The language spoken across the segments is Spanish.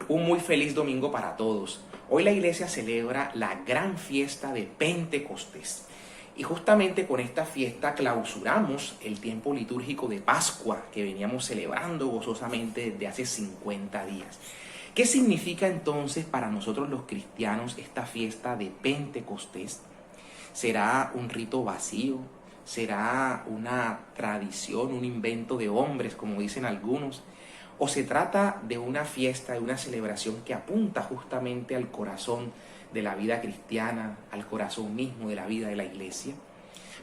Un muy feliz domingo para todos. Hoy la iglesia celebra la gran fiesta de Pentecostés. Y justamente con esta fiesta clausuramos el tiempo litúrgico de Pascua que veníamos celebrando gozosamente desde hace 50 días. ¿Qué significa entonces para nosotros los cristianos esta fiesta de Pentecostés? ¿Será un rito vacío? ¿Será una tradición, un invento de hombres, como dicen algunos? ¿O se trata de una fiesta, de una celebración que apunta justamente al corazón de la vida cristiana, al corazón mismo de la vida de la iglesia?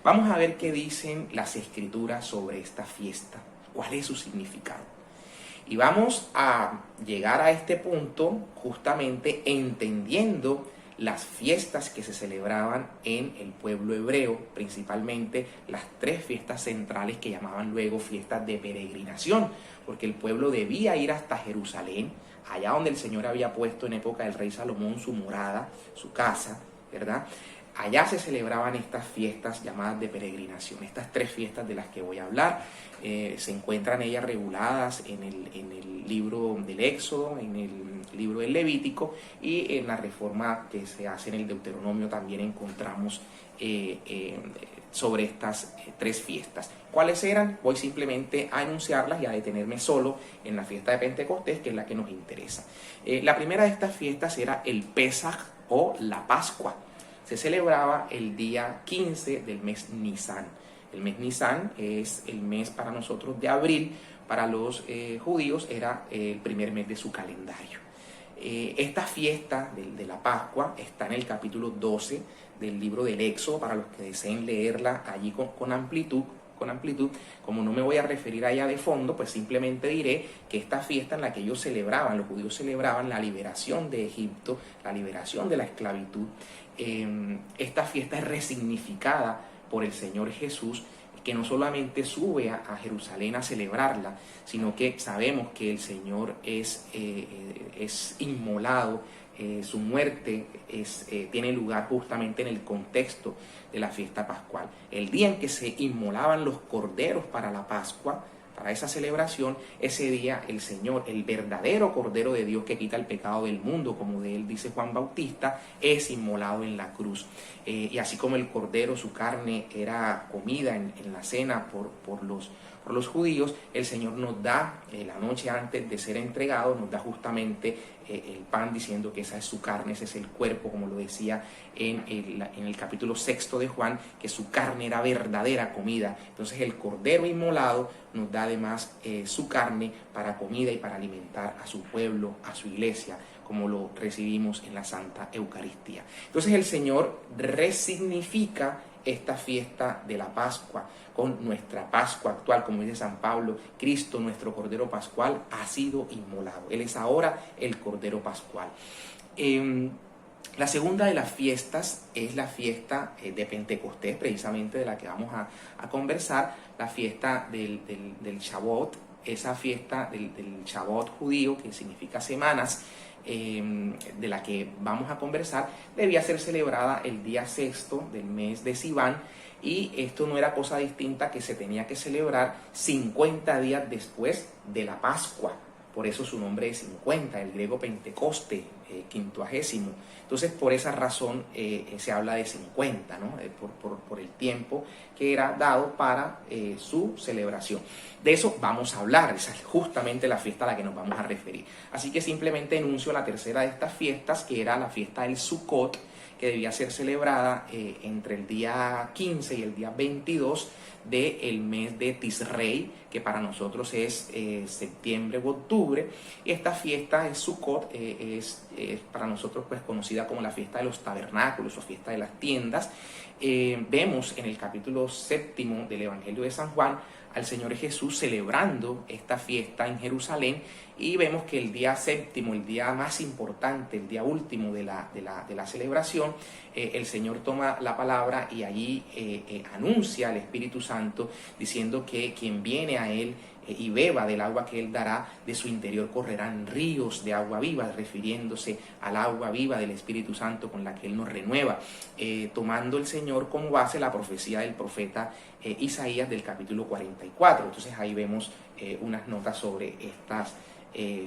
Vamos a ver qué dicen las escrituras sobre esta fiesta, cuál es su significado. Y vamos a llegar a este punto justamente entendiendo las fiestas que se celebraban en el pueblo hebreo, principalmente las tres fiestas centrales que llamaban luego fiestas de peregrinación, porque el pueblo debía ir hasta Jerusalén, allá donde el Señor había puesto en época del rey Salomón su morada, su casa, ¿verdad? Allá se celebraban estas fiestas llamadas de peregrinación. Estas tres fiestas de las que voy a hablar se encuentran ellas reguladas en el libro del Éxodo, en el libro del Levítico, y en la reforma que se hace en el Deuteronomio también encontramos sobre estas tres fiestas. ¿Cuáles eran? Voy simplemente a enunciarlas y a detenerme solo en la fiesta de Pentecostés, que es la que nos interesa. La primera de estas fiestas era el Pesaj o la Pascua. Se celebraba el día 15 del mes Nisan. El mes Nisan es el mes para nosotros de abril, para los judíos era el primer mes de su calendario. Esta fiesta de la Pascua está en el capítulo 12 del libro del Éxodo, para los que deseen leerla allí con amplitud. Como no me voy a referir a ella de fondo, pues simplemente diré que esta fiesta en la que ellos celebraban, los judíos celebraban la liberación de Egipto, la liberación de la esclavitud. Esta fiesta es resignificada por el Señor Jesús, que no solamente sube a Jerusalén a celebrarla, sino que sabemos que el Señor es inmolado. Su muerte tiene lugar justamente en el contexto de la fiesta pascual. El día en que se inmolaban los corderos para la Pascua, para esa celebración, ese día el Señor, el verdadero Cordero de Dios que quita el pecado del mundo, como de él dice Juan Bautista, es inmolado en la cruz. Y así como el Cordero, su carne era comida en la cena por los judíos, el Señor nos da, la noche antes de ser entregado, nos da justamente el pan, diciendo que esa es su carne, ese es el cuerpo, como lo decía en el capítulo 6 de Juan, que su carne era verdadera comida. Entonces el Cordero inmolado nos da además su carne para comida y para alimentar a su pueblo, a su iglesia, como lo recibimos en la Santa Eucaristía. Entonces el Señor resignifica esta fiesta de la Pascua con nuestra Pascua actual, como dice San Pablo: Cristo, nuestro Cordero Pascual, ha sido inmolado. Él es ahora el Cordero Pascual. La segunda de las fiestas es la fiesta de Pentecostés, precisamente de la que vamos a conversar, la fiesta del Shavuot, esa fiesta del Shavuot judío, que significa semanas, de la que vamos a conversar, debía ser celebrada el día sexto del mes de Sivan, y esto no era cosa distinta que se tenía que celebrar 50 días después de la Pascua. Por eso su nombre es 50, el griego Pentecoste, quincuagésimo. Entonces, por esa razón se habla de 50, ¿no? Por el tiempo que era dado para su celebración. De eso vamos a hablar, esa es justamente la fiesta a la que nos vamos a referir. Así que simplemente enuncio la tercera de estas fiestas, que era la fiesta del Sukkot, que debía ser celebrada entre el día 15 y el día 22 del mes de Tisrei, que para nosotros es septiembre u octubre. Y esta fiesta de Sukkot es para nosotros pues conocida como la fiesta de los tabernáculos o fiesta de las tiendas. Vemos en el capítulo 7 del Evangelio de San Juan al Señor Jesús celebrando esta fiesta en Jerusalén, y vemos que el día séptimo, el día más importante, el día último de la celebración, el Señor toma la palabra y allí anuncia al Espíritu Santo, diciendo que quien viene a Él y beba del agua que Él dará, de su interior correrán ríos de agua viva, refiriéndose al agua viva del Espíritu Santo con la que Él nos renueva, tomando el Señor como base la profecía del profeta Isaías del capítulo 44. Entonces ahí vemos unas notas sobre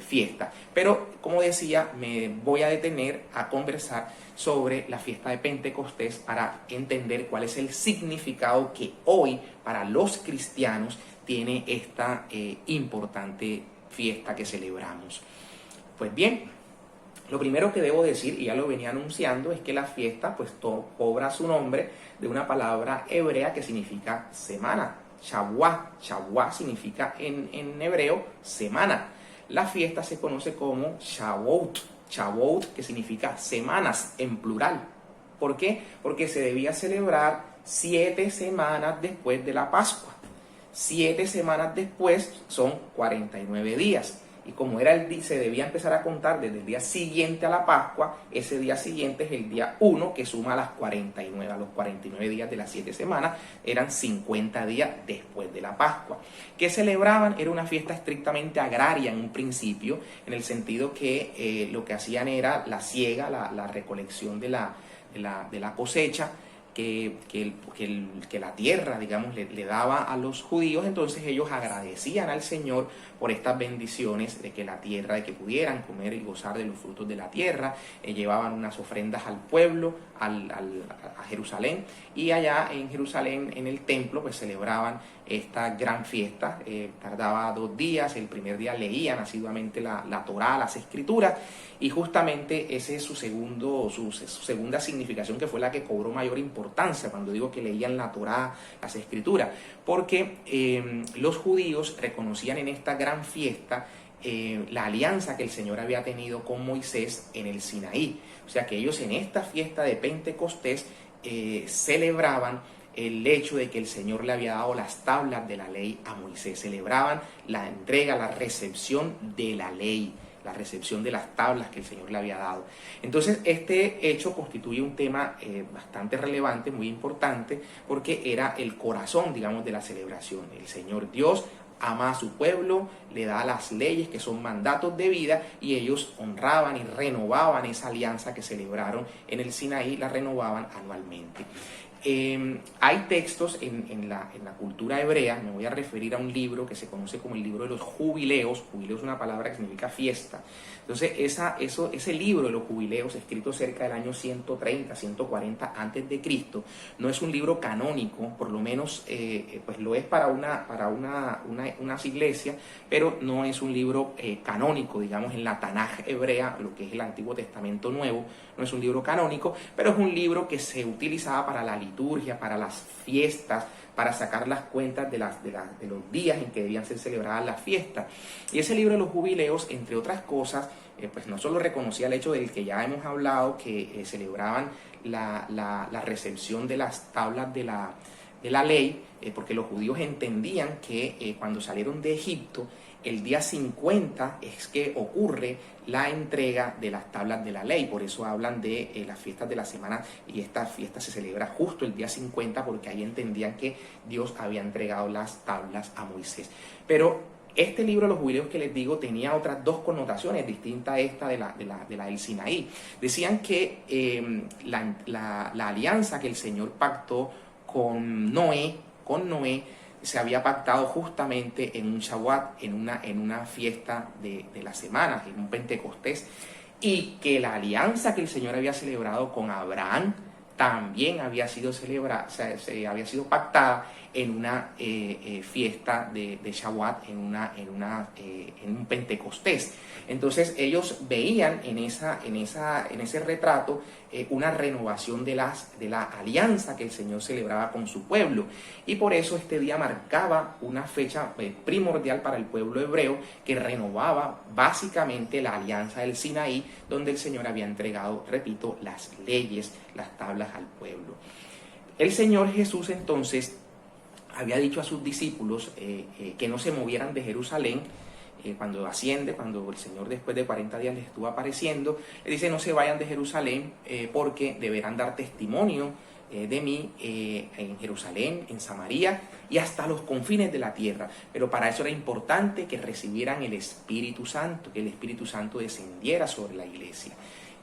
fiesta. Pero, como decía, me voy a detener a conversar sobre la fiesta de Pentecostés para entender cuál es el significado que hoy para los cristianos tiene esta importante fiesta que celebramos. Pues bien, lo primero que debo decir, y ya lo venía anunciando, es que la fiesta pues cobra su nombre de una palabra hebrea que significa semana. Shavuot. Shavuot significa en hebreo semana. La fiesta se conoce como Shavuot. Shavuot, que significa semanas en plural. ¿Por qué? Porque se debía celebrar 7 semanas después de la Pascua. 7 semanas después son 49 días. Y como se debía empezar a contar desde el día siguiente a la Pascua, ese día siguiente es el día 1 que suma a los 49 días de las 7 semanas, eran 50 días después de la Pascua. ¿Qué celebraban? Era una fiesta estrictamente agraria en un principio, en el sentido que lo que hacían era la siega, la recolección de la cosecha, que la tierra, digamos, le daba a los judíos. Entonces ellos agradecían al Señor por estas bendiciones de que la tierra, de que pudieran comer y gozar de los frutos de la tierra. Llevaban unas ofrendas al pueblo, a Jerusalén, y allá en Jerusalén, en el templo, pues celebraban esta gran fiesta. Tardaba 2 días. El primer día leían asiduamente la Torá, las Escrituras, y justamente ese es su segunda significación, que fue la que cobró mayor importancia cuando digo que leían la Torá, las Escrituras, porque los judíos reconocían en esta gran fiesta la alianza que el Señor había tenido con Moisés en el Sinaí. O sea que ellos en esta fiesta de Pentecostés celebraban el hecho de que el Señor le había dado las tablas de la ley a Moisés. Celebraban la entrega, la recepción de la ley, la recepción de las tablas que el Señor le había dado. Entonces, este hecho constituye un tema bastante relevante, muy importante, porque era el corazón, digamos, de la celebración. El Señor Dios ama a su pueblo, le da las leyes que son mandatos de vida, y ellos honraban y renovaban esa alianza que celebraron en el Sinaí, la renovaban anualmente. Hay textos en la cultura hebrea. Me voy a referir a un libro que se conoce como el libro de los jubileos. Jubileo es una palabra que significa fiesta. Entonces ese libro de los jubileos, escrito cerca del año 130, 140 antes de Cristo, no es un libro canónico, por lo menos pues lo es para unas iglesias, pero no es un libro canónico, digamos, en la Tanaj hebrea, lo que es el Antiguo Testamento Nuevo. No es un libro canónico, pero es un libro que se utilizaba para la liturgia, para las fiestas, para sacar las cuentas de los días en que debían ser celebradas las fiestas. Y ese libro de los jubileos, entre otras cosas, pues no solo reconocía el hecho del que ya hemos hablado, que celebraban la recepción de las tablas de la ley, porque los judíos entendían que cuando salieron de Egipto, el día 50 es que ocurre la entrega de las tablas de la ley. Por eso hablan de las fiestas de la semana, y esta fiesta se celebra justo el día 50, porque ahí entendían que Dios había entregado las tablas a Moisés. Pero este libro de los jubileos que les digo tenía otras 2 connotaciones distintas a esta de la del Sinaí. Decían que la alianza que el Señor pactó con Noé se había pactado justamente en un Shavuot, en una fiesta de la semana, en un Pentecostés, y que la alianza que el Señor había celebrado con Abraham también había sido había sido pactada en una fiesta de Shavuot, en un Pentecostés. Entonces ellos veían en ese retrato una renovación de la alianza que el Señor celebraba con su pueblo, y por eso este día marcaba una fecha primordial para el pueblo hebreo, que renovaba básicamente la alianza del Sinaí, donde el Señor había entregado, repito, las leyes, las tablas al pueblo. El Señor Jesús entonces había dicho a sus discípulos que no se movieran de Jerusalén. Cuando asciende, cuando el Señor después de 40 días les estuvo apareciendo, le dice: no se vayan de Jerusalén porque deberán dar testimonio de mí en Jerusalén, en Samaria y hasta los confines de la tierra. Pero para eso era importante que recibieran el Espíritu Santo, que el Espíritu Santo descendiera sobre la iglesia.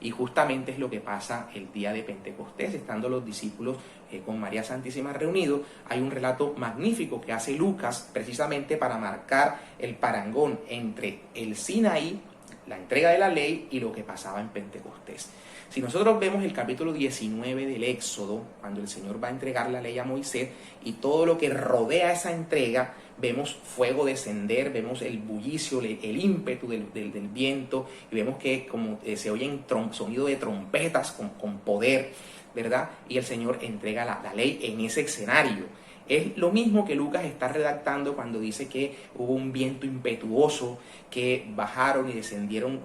Y justamente es lo que pasa el día de Pentecostés, estando los discípulos con María Santísima reunidos. Hay un relato magnífico que hace Lucas precisamente para marcar el parangón entre el Sinaí, la entrega de la ley, y lo que pasaba en Pentecostés. Si nosotros vemos el capítulo 19 del Éxodo, cuando el Señor va a entregar la ley a Moisés y todo lo que rodea esa entrega, vemos fuego descender, vemos el bullicio, el ímpetu del viento, y vemos que como se oyen sonido de trompetas con poder, ¿verdad? Y el Señor entrega la ley en ese escenario. Es lo mismo que Lucas está redactando cuando dice que hubo un viento impetuoso, que bajaron y descendieron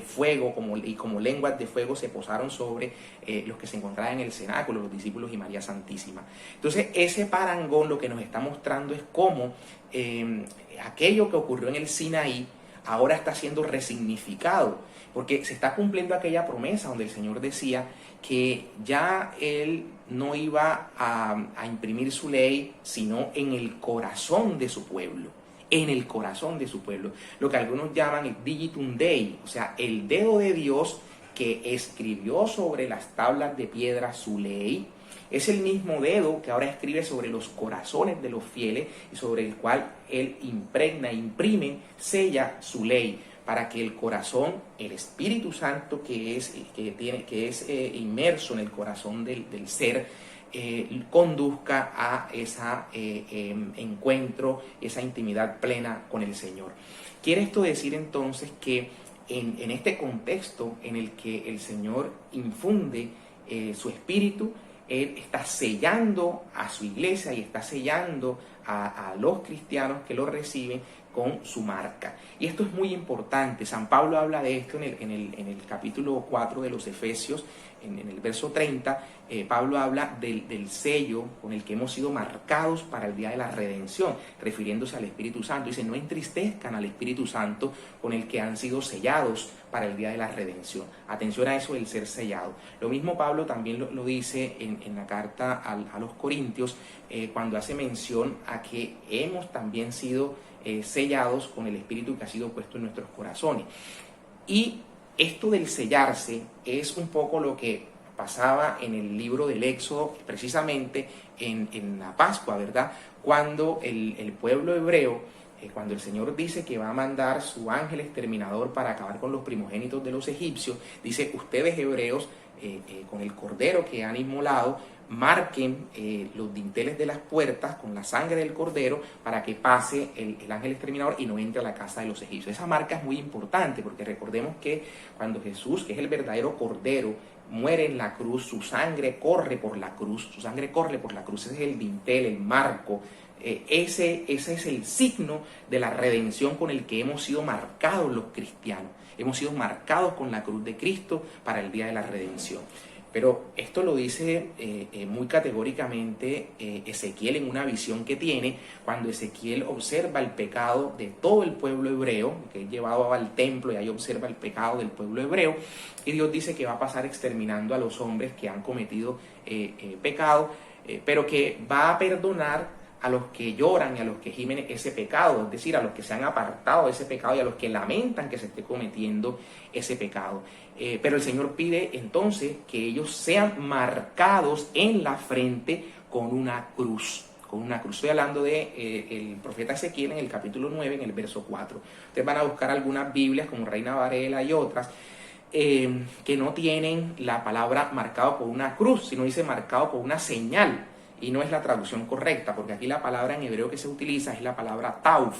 fuego y como lenguas de fuego se posaron sobre los que se encontraban en el cenáculo, los discípulos y María Santísima. Entonces ese parangón lo que nos está mostrando es cómo aquello que ocurrió en el Sinaí ahora está siendo resignificado, porque se está cumpliendo aquella promesa donde el Señor decía que ya Él no iba a imprimir su ley, sino en el corazón de su pueblo, en el corazón de su pueblo, lo que algunos llaman el digitum Dei, o sea, el dedo de Dios que escribió sobre las tablas de piedra su ley. Es el mismo dedo que ahora escribe sobre los corazones de los fieles y sobre el cual Él impregna, imprime, sella su ley, para que el corazón, el Espíritu Santo que es inmerso en el corazón del ser, conduzca a ese encuentro, esa intimidad plena con el Señor. Quiere esto decir entonces que en este contexto en el que el Señor infunde su Espíritu, Él está sellando a su iglesia y está sellando a los cristianos que lo reciben con su marca. Y esto es muy importante. San Pablo habla de esto en el capítulo 4 de los Efesios, en el verso 30. Pablo habla del sello con el que hemos sido marcados para el día de la redención, refiriéndose al Espíritu Santo. Dice, no entristezcan al Espíritu Santo con el que han sido sellados para el día de la redención. Atención a eso del ser sellado. Lo mismo Pablo también lo dice en la carta a los Corintios, cuando hace mención a que hemos también sido sellados con el Espíritu que ha sido puesto en nuestros corazones. Y esto del sellarse es un poco lo que pasaba en el libro del Éxodo, precisamente en la Pascua, ¿verdad? Cuando el pueblo hebreo, cuando el Señor dice que va a mandar su ángel exterminador para acabar con los primogénitos de los egipcios, dice, ustedes hebreos, con el cordero que han inmolado, marquen los dinteles de las puertas con la sangre del cordero para que pase el ángel exterminador y no entre a la casa de los egipcios. Esa marca es muy importante porque recordemos que cuando Jesús, que es el verdadero cordero, muere en la cruz, su sangre corre por la cruz, ese es el dintel, el marco. Ese es el signo de la redención con el que hemos sido marcados los cristianos. Hemos sido marcados con la cruz de Cristo para el día de la redención. Pero esto lo dice muy categóricamente Ezequiel en una visión que tiene cuando Ezequiel observa el pecado de todo el pueblo hebreo, que es llevado al templo y ahí observa el pecado del pueblo hebreo, y Dios dice que va a pasar exterminando a los hombres que han cometido pecado, pero que va a perdonar a los que lloran y a los que gimen ese pecado, es decir, a los que se han apartado de ese pecado y a los que lamentan que se esté cometiendo ese pecado. Pero el Señor pide entonces que ellos sean marcados en la frente con una cruz. Con una cruz. Estoy hablando de el profeta Ezequiel en el capítulo 9, en el verso 4. Ustedes van a buscar algunas Biblias como Reina Varela y otras que no tienen la palabra marcado por una cruz, sino dice marcado por una señal. Y no es la traducción correcta, porque aquí la palabra en hebreo que se utiliza es la palabra tauf,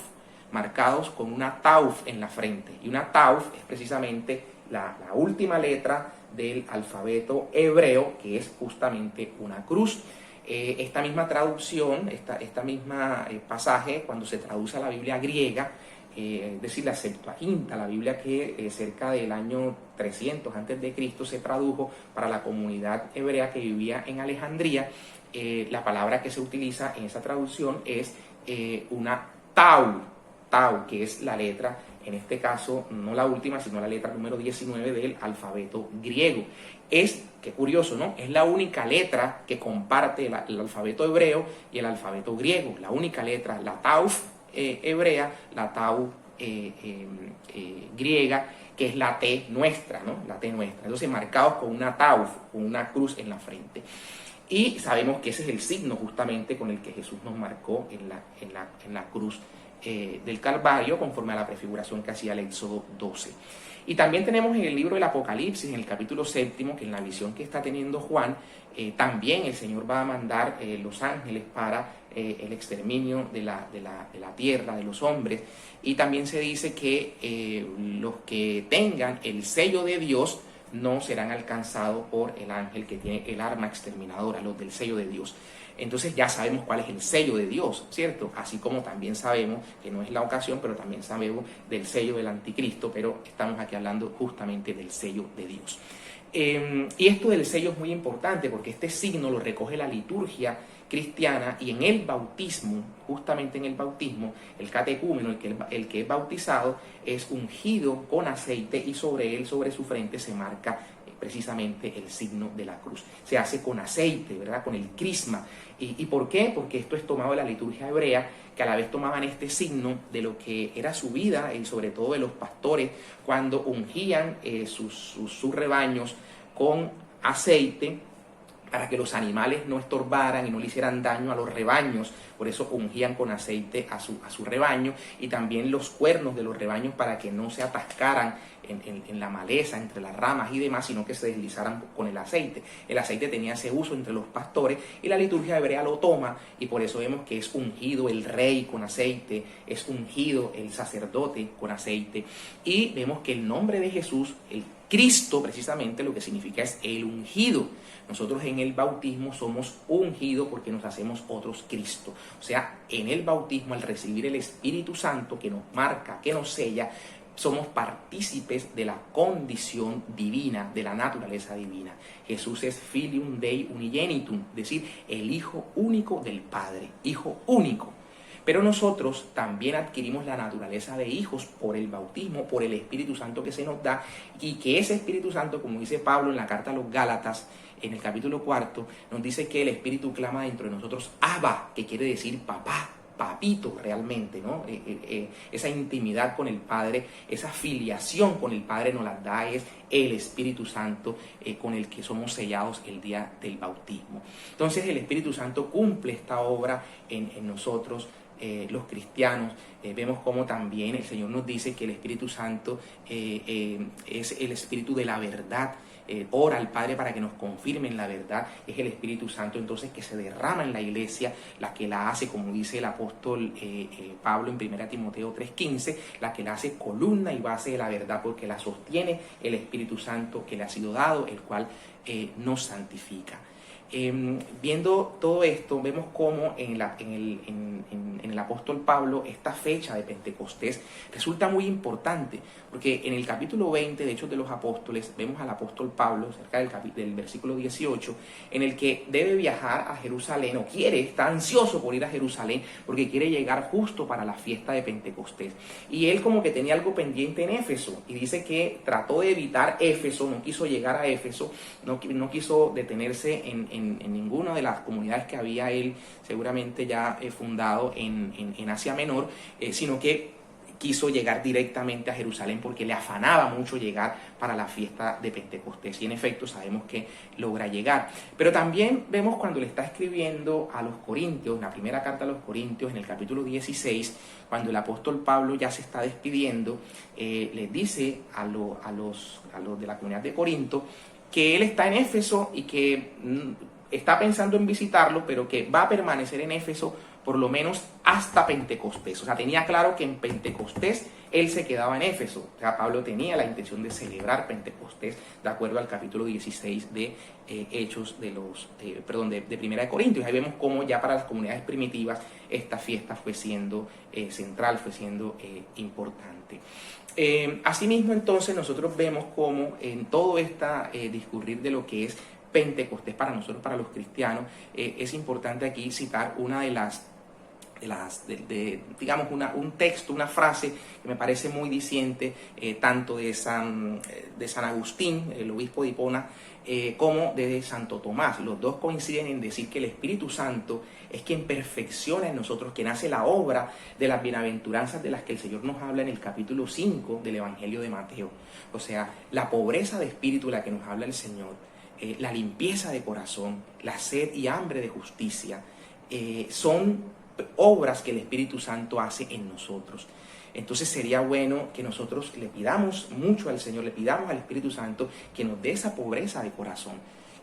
marcados con una tauf en la frente. Y una tauf es precisamente la última letra del alfabeto hebreo, que es justamente una cruz. Esta misma traducción, esta misma pasaje, cuando se traduce a la Biblia griega, es decir, la Septuaginta, la Biblia que cerca del año 300 a.C. se tradujo para la comunidad hebrea que vivía en Alejandría, la palabra que se utiliza en esa traducción es una tau, que es la letra en este caso no la última, sino la letra número 19 del alfabeto griego. Qué curioso, ¿no? Es la única letra que comparte el alfabeto hebreo y el alfabeto griego. La única letra, la tau hebrea, la tau griega, que es la T nuestra, ¿no? La T nuestra. Entonces, marcados con una tau, con una cruz en la frente. Y sabemos que ese es el signo justamente con el que Jesús nos marcó en la cruz del Calvario, conforme a la prefiguración que hacía el Éxodo 12. Y también tenemos en el libro del Apocalipsis, en el capítulo 7, que en la visión que está teniendo Juan, también el Señor va a mandar los ángeles para el exterminio de la tierra, de los hombres. Y también se dice que los que tengan el sello de Dios no serán alcanzados por el ángel que tiene el arma exterminadora, los del sello de Dios. Entonces ya sabemos cuál es el sello de Dios, ¿cierto? Así como también sabemos, que no es la ocasión, pero también sabemos del sello del anticristo, pero estamos aquí hablando justamente del sello de Dios. Y esto del sello es muy importante porque este signo lo recoge la liturgia cristiana, y en el bautismo, justamente en el bautismo, el catecúmeno, el que es bautizado, es ungido con aceite, y sobre él, sobre su frente, se marca precisamente el signo de la cruz. Se hace con aceite, ¿verdad? Con el crisma. ¿Y por qué? Porque esto es tomado de la liturgia hebrea, que a la vez tomaban este signo de lo que era su vida, y sobre todo de los pastores, cuando ungían sus rebaños con aceite, para que los animales no estorbaran y no le hicieran daño a los rebaños. Por eso ungían con aceite a su rebaño, y también los cuernos de los rebaños para que no se atascaran en la maleza, entre las ramas y demás, sino que se deslizaran con el aceite. El aceite tenía ese uso entre los pastores, y la liturgia hebrea lo toma, y por eso vemos que es ungido el rey con aceite, es ungido el sacerdote con aceite, y vemos que el nombre de Jesús, el Cristo, precisamente lo que significa es el ungido. Nosotros en el bautismo somos ungidos porque nos hacemos otros Cristo. O sea, en el bautismo, al recibir el Espíritu Santo que nos marca, que nos sella, somos partícipes de la condición divina, de la naturaleza divina. Jesús es Filium Dei Unigenitum, es decir, el Hijo único del Padre, Hijo único. Pero nosotros también adquirimos la naturaleza de hijos por el bautismo, por el Espíritu Santo que se nos da, y que ese Espíritu Santo, como dice Pablo en la carta a los Gálatas, en el capítulo 4, nos dice que el Espíritu clama dentro de nosotros, Abba, que quiere decir papá, papito realmente, ¿no? Esa intimidad con el Padre, esa filiación con el Padre nos la da es el Espíritu Santo, con el que somos sellados el día del bautismo. Entonces el Espíritu Santo cumple esta obra en nosotros, los cristianos. Vemos como también el Señor nos dice que el Espíritu Santo es el Espíritu de la verdad. Ora al Padre para que nos confirme en la verdad. Es el Espíritu Santo entonces que se derrama en la iglesia, la que la hace, como dice el apóstol Pablo en 1 Timoteo 3:15, la que la hace columna y base de la verdad, porque la sostiene el Espíritu Santo que le ha sido dado, el cual nos santifica. Viendo todo esto, vemos cómo en el apóstol Pablo esta fecha de Pentecostés resulta muy importante, porque en el capítulo 20 de Hechos de los Apóstoles vemos al apóstol Pablo, cerca del versículo 18, en el que debe viajar a Jerusalén, o está ansioso por ir a Jerusalén, porque quiere llegar justo para la fiesta de Pentecostés. Y él como que tenía algo pendiente en Éfeso, y dice que trató de evitar Éfeso, no quiso llegar a Éfeso, no quiso detenerse en ninguna de las comunidades que había él seguramente ya fundado en Asia Menor, sino que quiso llegar directamente a Jerusalén porque le afanaba mucho llegar para la fiesta de Pentecostés, y en efecto sabemos que logra llegar. Pero también vemos cuando le está escribiendo a los Corintios, en la primera carta a los Corintios, en el capítulo 16, cuando el apóstol Pablo ya se está despidiendo, les dice a los de la comunidad de Corinto que él está en Éfeso y que está pensando en visitarlo, pero que va a permanecer en Éfeso por lo menos hasta Pentecostés. O sea, tenía claro que en Pentecostés él se quedaba en Éfeso. O sea, Pablo tenía la intención de celebrar Pentecostés, de acuerdo al capítulo 16 de Hechos de Primera de Corintios. Ahí vemos cómo ya para las comunidades primitivas esta fiesta fue siendo central, fue siendo importante. Asimismo, entonces, nosotros vemos cómo en todo este discurrir de lo que es Pentecostés para nosotros, para los cristianos, es importante aquí citar una de las digamos, un texto, una frase que me parece muy diciente, tanto de San Agustín, el obispo de Hipona, como de Santo Tomás. Los dos coinciden en decir que el Espíritu Santo es quien perfecciona en nosotros, quien hace la obra de las bienaventuranzas de las que el Señor nos habla en el capítulo 5 del Evangelio de Mateo. O sea, la pobreza de espíritu de la que nos habla el Señor, la limpieza de corazón, la sed y hambre de justicia, son obras que el Espíritu Santo hace en nosotros. Entonces sería bueno que nosotros le pidamos mucho al Señor, le pidamos al Espíritu Santo que nos dé esa pobreza de corazón,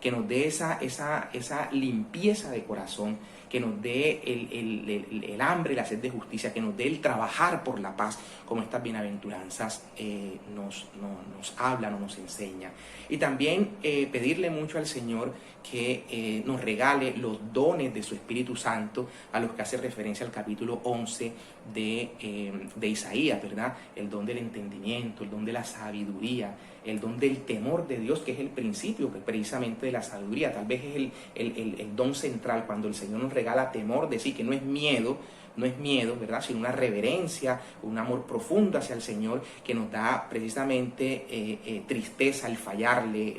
que nos dé esa limpieza de corazón, que nos dé el hambre y la sed de justicia, que nos dé el trabajar por la paz, como estas bienaventuranzas nos hablan o nos enseñan. Y también pedirle mucho al Señor que nos regale los dones de su Espíritu Santo, a los que hace referencia al capítulo 11 de Isaías, ¿verdad? El don del entendimiento, el don de la sabiduría, el don del temor de Dios, que es el principio precisamente de la sabiduría. Tal vez es el don central, cuando el Señor nos regala temor de sí, que no es miedo, ¿verdad? Sino una reverencia, un amor profundo hacia el Señor, que nos da precisamente tristeza, el fallarle,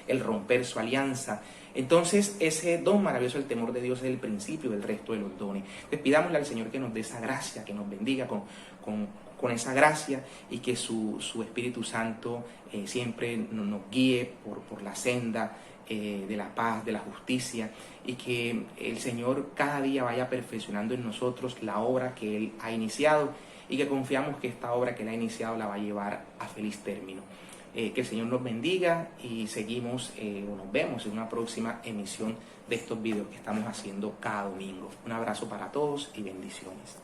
el romper su alianza. Entonces, ese don maravilloso, el temor de Dios, es el principio del resto de los dones. Entonces, pidámosle al Señor que nos dé esa gracia, que nos bendiga con esa gracia, y que su Espíritu Santo siempre nos guíe por la senda de la paz, de la justicia, y que el Señor cada día vaya perfeccionando en nosotros la obra que Él ha iniciado, y que confiamos que esta obra que Él ha iniciado la va a llevar a feliz término. Que el Señor nos bendiga, y seguimos o nos vemos en una próxima emisión de estos videos que estamos haciendo cada domingo. Un abrazo para todos y bendiciones.